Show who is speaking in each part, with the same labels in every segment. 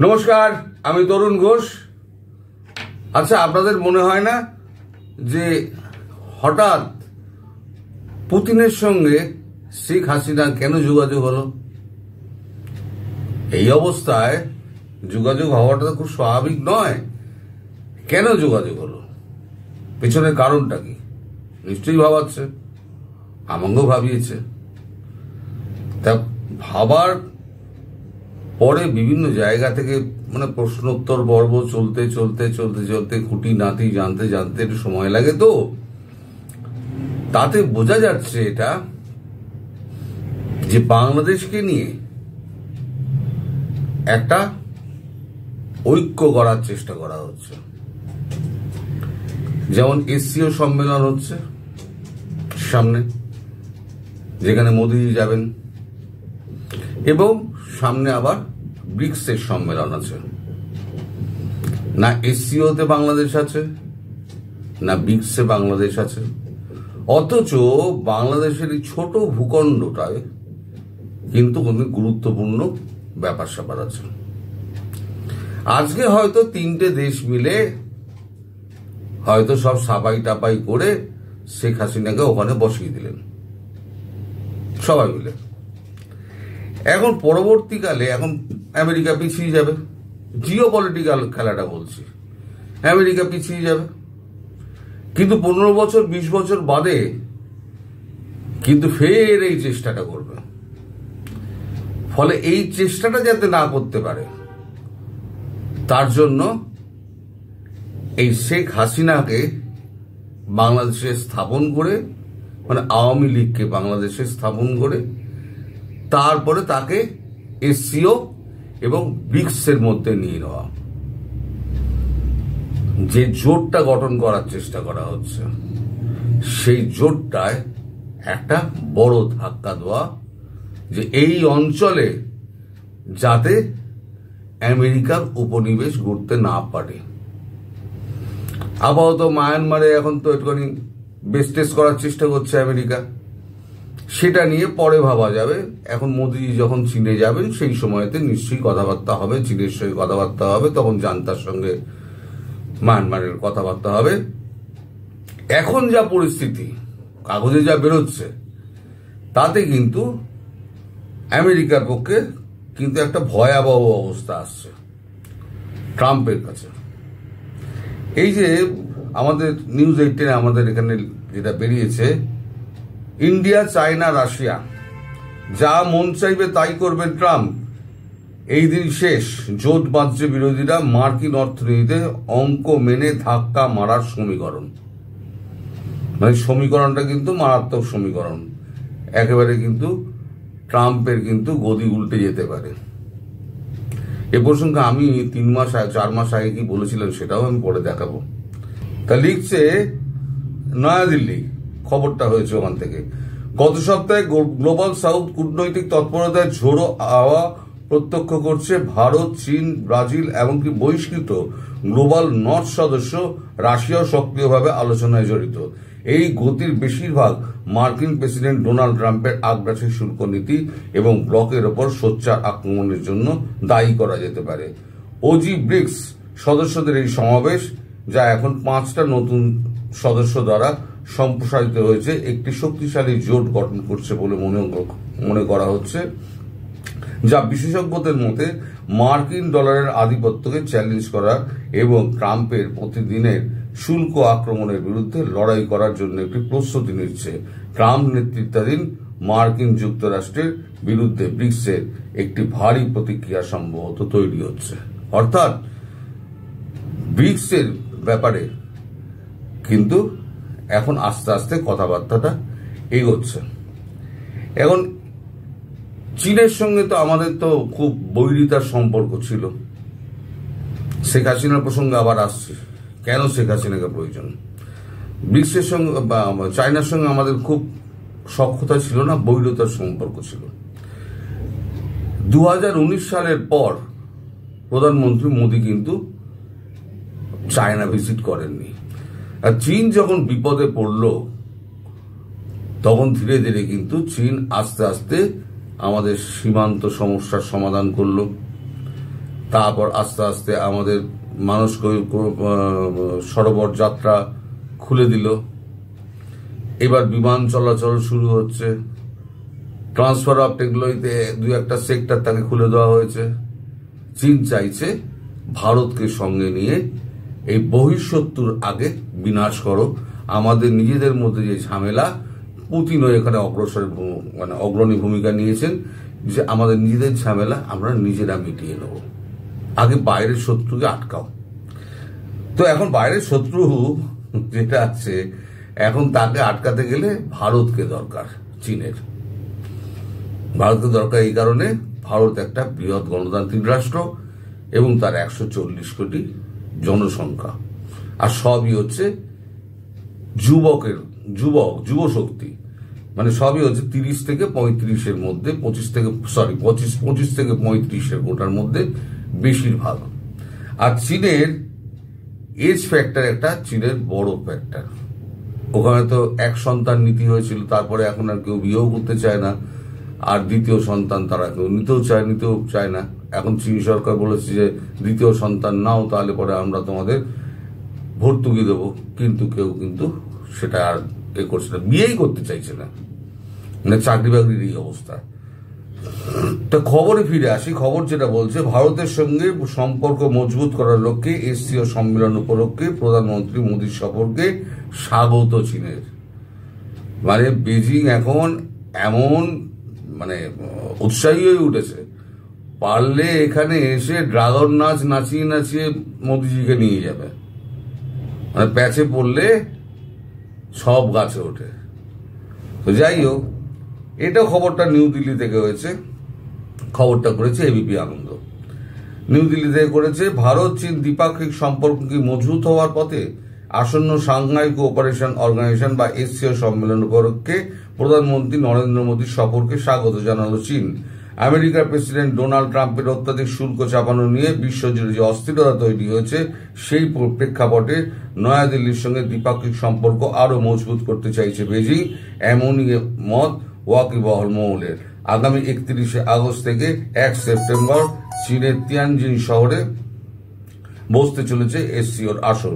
Speaker 1: নমস্কার, আমি তরুণ ঘোষ। আচ্ছা, আপনাদের মনে হয় না যে হঠাৎ পুতিনের সঙ্গে শেখ হাসিনা কেন যোগাযোগ হলো? এই অবস্থায় যোগাযোগ হওয়াটা তো খুব স্বাভাবিক নয়। কেন যোগাযোগ হলো? পেছনের কারণটা কি? নিশ্চয়ই ভাবাচ্ছে, আমাকেও ভাবিয়েছে। তা ভাবার পরে বিভিন্ন জায়গা থেকে প্রশ্নোত্তর পর্ব চলতে চলতে চলতে চলতে খুঁটিনাটি জানতে জানতে একটু সময় লাগে। তো তাতে বোঝা যাচ্ছে এটা যে বাংলাদেশকে নিয়ে একটা ঐক্য করার চেষ্টা করা হচ্ছে। যেমন এসসিও সম্মেলন হচ্ছে সামনে, যেখানে মোদিজি যাবেন, এবং সামনে আবার ব্রিক্সের সম্মেলন আছে। না এসসিওতে বাংলাদেশ আছে, না ব্রিক্সে বাংলাদেশ আছে, অথচ বাংলাদেশের এই ছোট ভূখণ্ডটায় কিন্তু অনেক গুরুত্বপূর্ণ ব্যাপার স্যাপার আছে। আজকে হয়তো তিনটে দেশ মিলে হয়তো সব সাপাই টাপাই করে শেখ হাসিনাকে ওখানে বসিয়ে দিলেন সবাই মিলে। এখন পরবর্তীকালে এখন আমেরিকা পিছিয়ে যাবে, জিও পলিটিক্যাল খেলাটা বলছি, আমেরিকা পিছিয়ে যাবে। কিন্তু 15 বছর 20 বছর বাদে কিন্তু ফের এই চেষ্টাটা করবে। ফলে এই চেষ্টাটা যাতে না করতে পারে তার জন্য এই শেখ হাসিনাকে বাংলাদেশে স্থাপন করে, আওয়ামী লীগকে বাংলাদেশে স্থাপন করে, তারপরে তাকে এসসিও এবং ব্রিক্সের মধ্যে নিয়ে নেওয়া, যে জোটটা গঠন করার চেষ্টা করা হচ্ছে, সেই জোটটায় একটা বড় ধাক্কা দেওয়া, যে এই অঞ্চলে যাতে আমেরিকার উপনিবেশ গড়তে না পারে। আপাতত মায়ানমারে এখন তো একটুখানি বেস টেস্ট করার চেষ্টা করছে আমেরিকা, সেটা নিয়ে পরে ভাবা যাবে। এখন মোদিজি যখন চীনে যাবেন সেই সময়তে নিশ্চয়ই কথাবার্তা হবে, চীনের সঙ্গে কথাবার্তা হবে, তখন জান্তার সঙ্গে মায়ানমারের কথাবার্তা হবে। এখন যা পরিস্থিতি, কাগজে যা বেরোচ্ছে, তাতে কিন্তু আমেরিকার পক্ষে কিন্তু একটা ভয়াবহ অবস্থা আসছে ট্রাম্পের কাছে। এই যে আমাদের নিউজ 18 আমাদের এখানে যেটা বেরিয়েছে, ইন্ডিয়া, চায়না, রাশিয়া যা মন চাইবে তাই করবেন ট্রাম্প, এই দিন শেষ, জোট বাঁধছে বিরোধীরা, মার্কিন অর্থনীতিতে অঙ্ক মেনে ধাক্কা মারার সমীকরণ। সমীকরণটা কিন্তু মারাত্মক সমীকরণ, একেবারে কিন্তু ট্রাম্পের কিন্তু গদি উল্টে যেতে পারে। এ প্রসঙ্গে আমি 4 মাস আগে কি বলেছিলাম সেটাও আমি পরে দেখাবো। তা লিখছে নয়াদিল্লি, খবরটা হয়েছে ওখান থেকে, গত সপ্তাহে গ্লোবাল সাউথ কূটনৈতিক তৎপরতায় ঝোড়ো হাওয়া প্রত্যক্ষ করছে ভারত, চীন, ব্রাজিল, এমনকি বহিষ্কৃত গ্লোবাল নর্থ সদস্য রাশিয়াও সক্রিয়ভাবে আলোচনায় জড়িত। এই গতির বেশিরভাগ মার্কিন প্রেসিডেন্ট ডোনাল্ড ট্রাম্পের আগ্রাসী শুল্ক নীতি এবং ব্লকের ওপর সোচ্চার আক্রমণের জন্য দায়ী করা যেতে পারে। ওজি ব্রিক্স সদস্যদের এই সমাবেশ, যা এখন 5টা নতুন সদস্য দ্বারা সম্প্রসারিত হয়েছে, একটি শক্তিশালী জোট গঠন করছে বলে মনে করা হচ্ছে, যা বিশেষজ্ঞদের মতে মার্কিন ডলারের আধিপত্যকে চ্যালেঞ্জ করা এবং ট্রাম্পের প্রতিদিনের শুল্ক আক্রমণের বিরুদ্ধে লড়াই করার জন্য একটি প্রস্তুতি নিচ্ছে। ট্রাম্প নেতৃত্বাধীন মার্কিন যুক্তরাষ্ট্রের বিরুদ্ধে ব্রিক্সের একটি ভারী প্রতিক্রিয়া সম্ভবত তৈরি হচ্ছে। অর্থাৎ ব্রিক্সের ব্যাপারে কিন্তু এখন আস্তে আস্তে কথাবার্তাটা এগোচ্ছে। এখন চীনের সঙ্গে তো আমাদের তো খুব বৈরিতার সম্পর্ক ছিল। শেখ হাসিনার প্রসঙ্গে আবার আসছে, কেন শেখ হাসিনাকে প্রয়োজন? ব্রিক্সের সঙ্গে বা চায়নার সঙ্গে আমাদের খুব সখ্যতা ছিল না, বৈরিতার সম্পর্ক ছিল। 2019 সালের পর প্রধানমন্ত্রী মোদী কিন্তু চায়না ভিজিট করেননি। আর চীন যখন বিপদে পড়ল, তখন ধীরে ধীরে কিন্তু চীন আস্তে আস্তে আমাদের সীমান্ত সমস্যার সমাধান করলো। তারপর আস্তে আস্তে আমাদের মানস সরোবর যাত্রা খুলে দিল। এবার বিমান চলাচল শুরু হচ্ছে। ট্রান্সফার অফ টেকনোলজিতে 2-1টা সেক্টর তাকে খুলে দেওয়া হয়েছে। চীন চাইছে ভারতকে সঙ্গে নিয়ে এই বহিঃশত্রুর আগে বিনাশ করো। আমাদের নিজেদের মধ্যে যে ঝামেলা, পুতিনও এখানে অগ্রণী ভূমিকা নিয়েছেন, যে আমাদের নিজেদের ঝামেলা আমরা নিজেরা মিটিয়ে নেব, আগে বাইরের শত্রুকে আটকাও। তো এখন বাইরের শত্রু যেটা আছে, এখন তাকে আটকাতে গেলে ভারতকে দরকার। চীনের ভারতকে দরকার এই কারণে, ভারত একটা বৃহৎ গণতান্ত্রিক রাষ্ট্র এবং তার 140 কোটি জনসংখ্যা, আর সবই হচ্ছে যুব শক্তি, মানে সবই হচ্ছে 30 থেকে 35-এর মধ্যে, 25 থেকে 35-এর কোটার মধ্যে বেশিরভাগ। আর চীনের এজ ফ্যাক্টর একটা চীনের বড় ফ্যাক্টর। ওখানে তো এক সন্তান নীতি হয়েছিল, তারপরে এখন আর কেউ বিয়েও করতে চায় না, আর দ্বিতীয় সন্তান তারা কেউ নিতেও চায় না। এখন চীন সরকার বলেছে যে দ্বিতীয় সন্তান নাও, তাহলে পরে আমরা তোমাদের ভর্তুকি দেবো, কিন্তু কেউ সেটা আর করছে না, বিয়েই করতে চাইছে না, মানে চাকরি বাকরির এই অবস্থা। তো খবরে ফিরে আসি। খবর যেটা বলছে, ভারতের সঙ্গে সম্পর্ক মজবুত করার লক্ষ্যে এসসিও সম্মেলন উপলক্ষে প্রধানমন্ত্রী মোদীর সফরকে স্বাগত চীনের। মানে বেজিং এখন এমন উৎসাহী হয়ে উঠেছে, পারলে এখানে এসে ড্রাগন নাচ নাচিয়ে নাচিয়ে মোদীজিকে নিয়ে যাবে। মানে প্যাচে পড়লে সব গাছে ওঠে। তো যাই হোক, এটা খবরটা নিউ দিল্লি থেকে হয়েছে। খবরটা করেছে এবিপি আনন্দ। নিউ দিল্লি থেকে করেছে, ভারত চীন দ্বিপাক্ষিক সম্পর্ক কি মজবুত হওয়ার পথে? আসন্ন সাংহাই কোঅপারেশন অর্গানাইজেশন বা এসসিও সম্মেলন উপলক্ষে প্রধানমন্ত্রী নরেন্দ্র মোদীর সফরকে স্বাগত জানালো চীন। আমেরিকার প্রেসিডেন্ট ডোনাল্ড ট্রাম্পের অত্যাধিক শুল্ক চাপানো নিয়ে বিশ্বজুড়ে যে অস্থিরতা তৈরি হয়েছে, সেই প্রেক্ষাপটে নয়াদিল্লির সঙ্গে দ্বিপাক্ষিক সম্পর্ক আরো মজবুত করতে চাইছে বেজিং, এমনই মত ওয়াকিবহাল মহলের। আগামী 31শে আগস্ট থেকে 1 সেপ্টেম্বর চীনের তিয়ানজিন শহরে বসতে চলেছে এসসিওর আসর।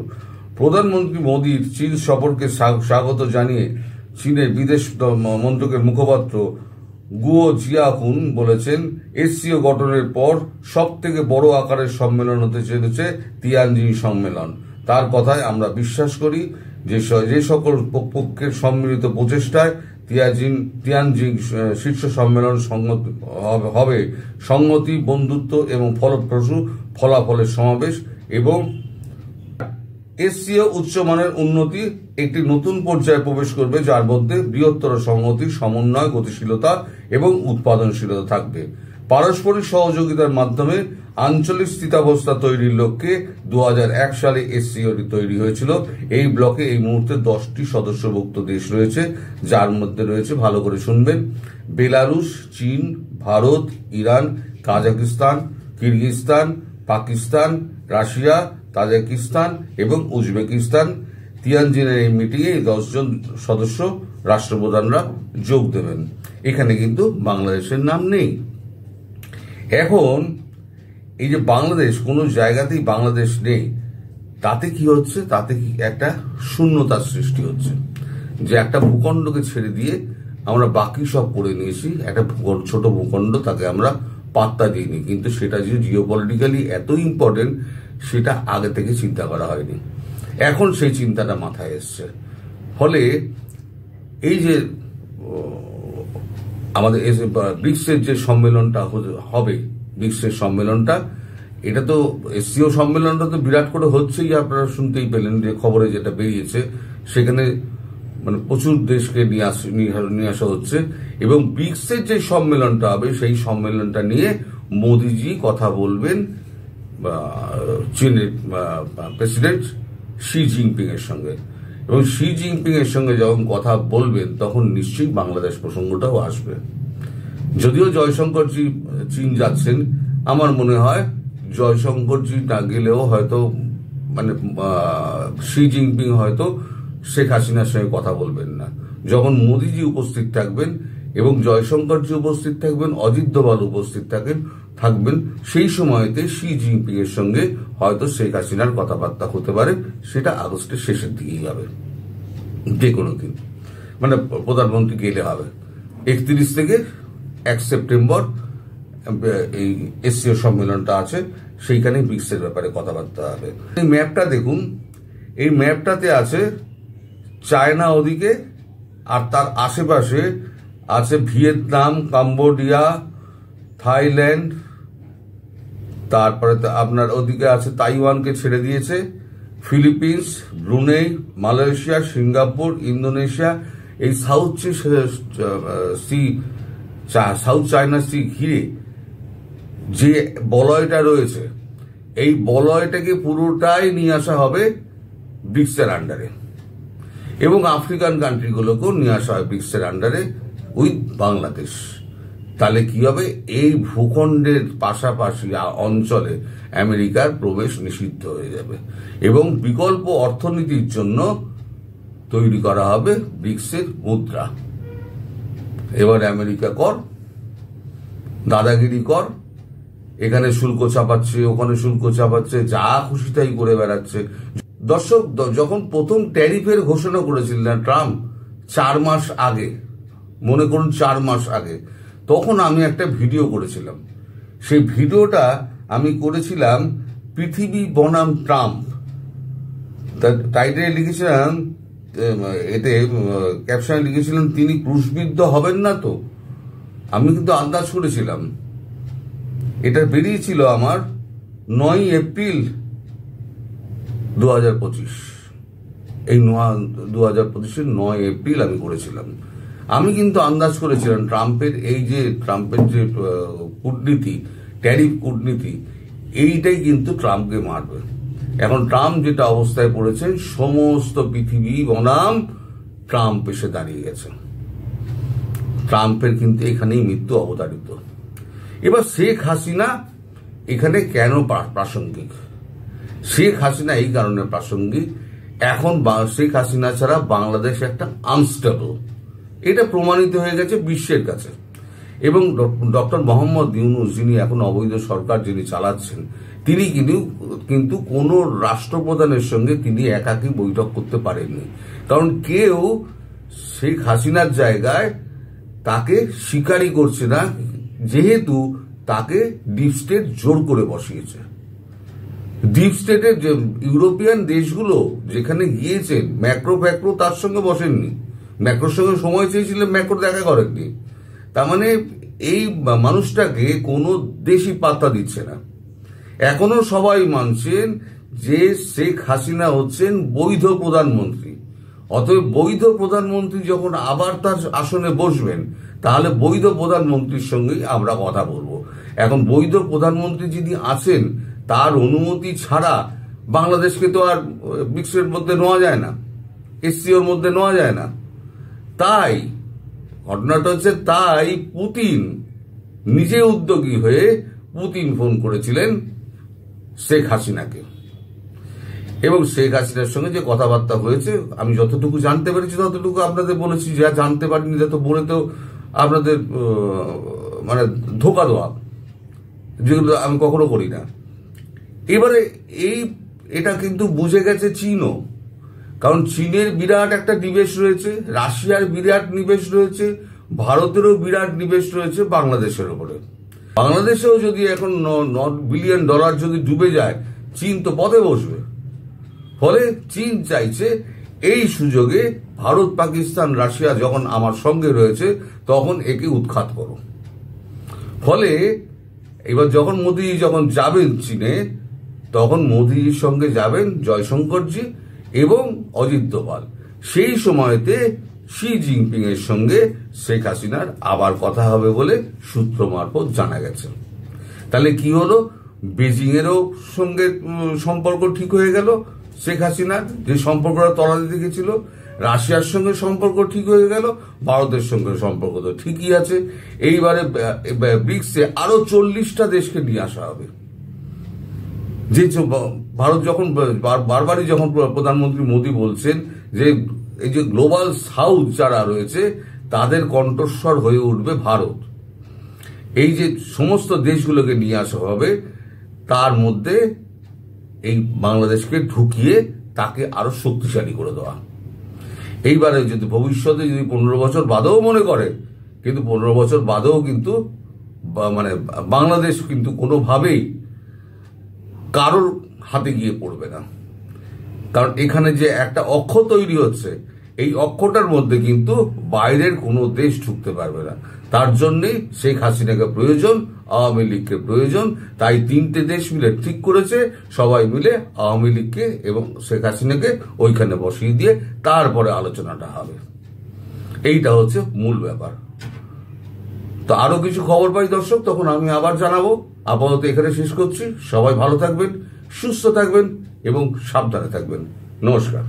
Speaker 1: প্রধানমন্ত্রী মোদীর চীন সফরকে স্বাগত জানিয়ে চীনের বিদেশ মন্ত্রকের মুখপাত্র গুও জিয়াহুন বলেছেন, এসসিও গঠনের পর সব থেকে বড় আকারের সম্মেলন হতে চলেছে তিয়ানজিন সম্মেলন। তার কথায় আমরা বিশ্বাস করি যে সকল পক্ষের সম্মিলিত প্রচেষ্টায় তিয়ানজিন শীর্ষ সম্মেলন হবে সংহতি, বন্ধুত্ব এবং ফলপ্রসূ ফলাফলের সমাবেশ, এবং এসসিও উচ্চমানের উন্নতি একটি নতুন পর্যায়ে প্রবেশ করবে, যার মধ্যে বৃহত্তর সংহতি, সমন্বয়, গতিশীলতা এবং উৎপাদনশীলতা থাকবে। পারস্পরিক সহযোগিতার মাধ্যমে আঞ্চলিক স্থিতাবস্থা তৈরির লক্ষ্যে 2001 সালে এসসিও তৈরি হয়েছিল। এই ব্লকে এই মুহূর্তে 10টি সদস্যভুক্ত দেশ রয়েছে, যার মধ্যে রয়েছে, ভালো করে শুনবেন, বেলারুশ, চীন, Bharat, Iran, Kazakhstan, Kyrgyzstan, Pakistan, Russia, Tajikistan এবং উজবেকিস্তান। তিয়ানজিনের এই মিটিংয়ে 10 জন সদস্য রাষ্ট্রপ্রধানরা যোগ দেবেন। এখানে কিন্তু বাংলাদেশের নাম নেই। এখন এই যে বাংলাদেশ, কোনো জায়গাতেই বাংলাদেশ নেই, তাতে কি হচ্ছে? তাতে কি একটা শূন্যতার সৃষ্টি হচ্ছে, যে একটা ভূখণ্ডকে ছেড়ে দিয়ে আমরা বাকি সব করে নিয়েছি। একটা ছোট ভূখণ্ড, তাকে আমরা পাত্তা দিইনি, কিন্তু সেটা যে জিওপলিটিক্যালি এত ইম্পর্টেন্ট, সেটা আগে থেকে চিন্তা করা হয়নি। এখন সেই চিন্তাটা মাথায় এসছে। ফলে এই যে আমাদের ব্রিক্সের যে সম্মেলনটা হবে, ব্রিক্সের সম্মেলনটা, এটা তো এসসিও সম্মেলনটা তো বিরাট করে হচ্ছেই, আপনারা শুনতেই পেলেন যে খবরে যেটা বেরিয়েছে, সেখানে প্রচুর দেশকে নিয়ে আসা হচ্ছে, এবং ব্রিক্সের যে সম্মেলনটা হবে, সেই সম্মেলনটা নিয়ে মোদিজি কথা বলবেন চীনের প্রেসিডেন্ট শি জিনপিং এর সঙ্গে, এবং শি জিনপিং এর সঙ্গে যখন কথা বলবেন, তখন নিশ্চয়ই বাংলাদেশ প্রসঙ্গটাও আসবে। যদিও জয়শঙ্করজি চীন যাচ্ছেন, আমার মনে হয় জয়শঙ্করজি না গেলেও হয়তো শি জিনপিং হয়তো শেখ হাসিনার সঙ্গে কথা বলবেন না। যখন মোদিজি উপস্থিত থাকবেন, এবং জয়শঙ্করজি উপস্থিত থাকবেন, অজিত দোভাল উপস্থিত থাকবেন। সেই সময়তে শি জিনপিং এর সঙ্গে হয়তো শেখ হাসিনার কথাবার্তা হতে পারে, সেটা আগস্টের শেষের দিকেই হবে, যে কোনো দিন, মানে প্রধানমন্ত্রী গেলে হবে। 31 থেকে 1 সেপ্টেম্বর এই এসসিও সম্মেলনটা আছে, সেইখানে ব্রিক্সের ব্যাপারে কথাবার্তা হবে। এই ম্যাপটা দেখুন, এই ম্যাপটাতে আছে চায়না ওদিকে, আর তার আশেপাশে আছে ভিয়েতনাম, কম্বোডিয়া, থাইল্যান্ড, তারপরে আপনার ওদিকে আছে তাইওয়ানকে ছেড়ে দিয়েছে, Philippines, Brunei, Malaysia, Singapore, Indonesia. এই সাউথ চায়না সি ঘিরে যে বলয়টা রয়েছে, এই বলয়টাকে পুরোটাই নিয়ে আসা হবে ব্রিক্সের আন্ডারে, এবং আফ্রিকান কান্ট্রিগুলোকেও নিয়ে আসা হয় ব্রিক্সের আন্ডারে উইথ বাংলাদেশ। তাহলে কি হবে, এই ভূখণ্ডের পাশাপাশি অঞ্চলে আমেরিকার প্রবেশ নিষিদ্ধ হয়ে যাবে, এবং বিকল্প অর্থনীতির জন্য তৈরি করা হবে ব্রিক্সের মুদ্রা। এবার আমেরিকা কর, দাদাগিরি কর, এখানে শুল্ক চাপাচ্ছে, ওখানে শুল্ক চাপাচ্ছে, যা খুশি তাই করে বেড়াচ্ছে। দর্শক, যখন প্রথম ট্যারিফের ঘোষণা করেছিলেন ট্রাম্প 4 মাস আগে, মনে করুন 4 মাস আগে, তখন আমি একটা ভিডিও করেছিলাম। সেই ভিডিওটা আমি করেছিলাম পৃথিবী বনাম ট্রাম্প। টাইটেলে লিখেছিলাম, এতে ক্যাপশনে লিখেছিলাম, তিনি ক্রুশবিদ্ধ হবেন না তো। আমি কিন্তু আন্দাজ করেছিলাম। এটা বেরিয়েছিল আমার 9 এপ্রিল 2025। এই 2025-এর 9 এপ্রিল আমি করেছিলাম। আমি কিন্তু আন্দাজ করেছিলাম ট্রাম্পের যে কূটনীতি, ট্যারিফ কূটনীতি, এইটাই কিন্তু ট্রাম্পকে মারবে। এখন ট্রাম্প যেটা অবস্থায় পড়েছেন, সমস্ত পৃথিবী বনাম ট্রাম্প এসে দাঁড়িয়ে গেছে। ট্রাম্পের কিন্তু এখানেই মৃত্যু অবধারিত। এবার শেখ হাসিনা এখানে কেন প্রাসঙ্গিক? শেখ হাসিনা এই কারণে প্রাসঙ্গিক, এখন শেখ হাসিনা ছাড়া বাংলাদেশ একটা আনস্টেবল, এটা প্রমাণিত হয়ে গেছে বিশ্বের কাছে। এবং ডক্টর মোহাম্মদ ইউনূস, যিনি এখন অবৈধ সরকার যিনি চালাচ্ছেন, তিনি কিন্তু কোন রাষ্ট্রপ্রধানের সঙ্গে তিনি একাকী বৈঠক করতে পারেননি, কারণ কেউ শেখ হাসিনার জায়গায় তাকে স্বীকারই করছে না, যেহেতু তাকে ডিপ স্টেট জোর করে বসিয়েছে। ডিপ স্টেটের যে ইউরোপিয়ান দেশগুলো যেখানে গিয়েছেন, ম্যাক্রো তার সঙ্গে বসেননি, ম্যাক্রোর সঙ্গে সময় চেয়েছিলেন, ম্যাক্রো দেখা করেননি। তার মানে এই মানুষটাকে কোনো দেশই পাত্তা দিচ্ছে না। এখনো সবাই মানছেন যে শেখ হাসিনা হচ্ছেন বৈধ প্রধানমন্ত্রী। অতএব বৈধ প্রধানমন্ত্রী যখন আবার তার আসনে বসবেন, তাহলে বৈধ প্রধানমন্ত্রীর সঙ্গেই আমরা কথা বলবো। এখন বৈধ প্রধানমন্ত্রী যিনি আছেন, তার অনুমতি ছাড়া বাংলাদেশকে তো আর ব্রিক্সের মধ্যে নেওয়া যায় না, এসসিওর মধ্যে নেওয়া যায় না। তাই ঘটনাটা হচ্ছে, তাই পুতিন নিজে উদ্যোগী হয়ে পুতিন ফোন করেছিলেন শেখ হাসিনাকে, এবং শেখ হাসিনার সঙ্গে যে কথাবার্তা হয়েছে, আমি যতটুকু জানতে পেরেছি ততটুকু আপনাদের বলেছি। যা জানতে পারিনি তা তো বলে তো আপনাদের মানে ধোকা দেওয়া, যেগুলো আমি কখনো করি না। এবারে এটা কিন্তু বুঝে গেছে চীনও, কারণ চীনের বিরাট একটা নিবেশ রয়েছে, রাশিয়ার বিরাট নিবেশ রয়েছে, ভারতেরও বিরাট নিবেশ রয়েছে বাংলাদেশের উপরে। বাংলাদেশেও যদি এখন $9 বিলিয়ন যদি ডুবে যায়, চীন তো পথে বসবে। ফলে চীন চাইছে এই সুযোগে ভারত, পাকিস্তান, রাশিয়া যখন আমার সঙ্গে রয়েছে, তখন একে উৎখাত করো। ফলে এবার যখন মোদী যাবেন চীনে, তখন মোদীর সঙ্গে যাবেন জয়শঙ্করজি এবং অজিত দোভাল। সেই সময়তে শি জিনপিং এর সঙ্গে শেখ হাসিনার আবার কথা হবে বলে সূত্র মারফত জানা গেছে। তাহলে কি হলো, বেজিং এরও সঙ্গে সম্পর্ক ঠিক হয়ে গেল শেখ হাসিনার, যে সম্পর্কটা তলাতে দেখেছিল। রাশিয়ার সঙ্গে সম্পর্ক ঠিক হয়ে গেল, ভারতের সঙ্গে সম্পর্ক তো ঠিকই আছে। এইবারে ব্রিক্সে আরো 40টা দেশকে নিয়ে আসা হবে। যে ভারত যখন বারবারই যখন প্রধানমন্ত্রী মোদী বলছেন যে এই যে গ্লোবাল সাউথ যারা রয়েছে, তাদের কণ্ঠস্বর হয়ে উঠবে ভারত। এই যে সমস্ত দেশগুলোকে নিয়ে আসা হবে, তার মধ্যে এই বাংলাদেশকে ঢুকিয়ে তাকে আরো শক্তিশালী করে দেওয়া। এইবারে যদি ভবিষ্যতে যদি 15 বছর বাদেও মনে করে, কিন্তু 15 বছর বাদেও কিন্তু মানে বাংলাদেশ কিন্তু কোনোভাবেই কারোর হাতে গিয়ে পড়বে না। কারণ এখানে যে একটা অক্ষ তৈরি হচ্ছে, এই অক্ষটার মধ্যে কিন্তু বাইরের কোনো দেশ ঢুকতে পারবে না। তার জন্যই শেখ হাসিনাকে প্রয়োজন, আওয়ামী লীগকে প্রয়োজন। তাই 3টে দেশ মিলে ঠিক করেছে, সবাই মিলে আওয়ামী লীগকে এবং শেখ হাসিনাকে ওইখানে বসিয়ে দিয়ে তারপরে আলোচনাটা হবে। এইটা হচ্ছে মূল ব্যাপার। তো আরো কিছু খবর পাই দর্শক, তখন আমি আবার জানাবো। আপাতত এখানে শেষ করছি। সবাই ভালো থাকবেন, সুস্থ থাকবেন এবং সাবধানে থাকবেন। নমস্কার।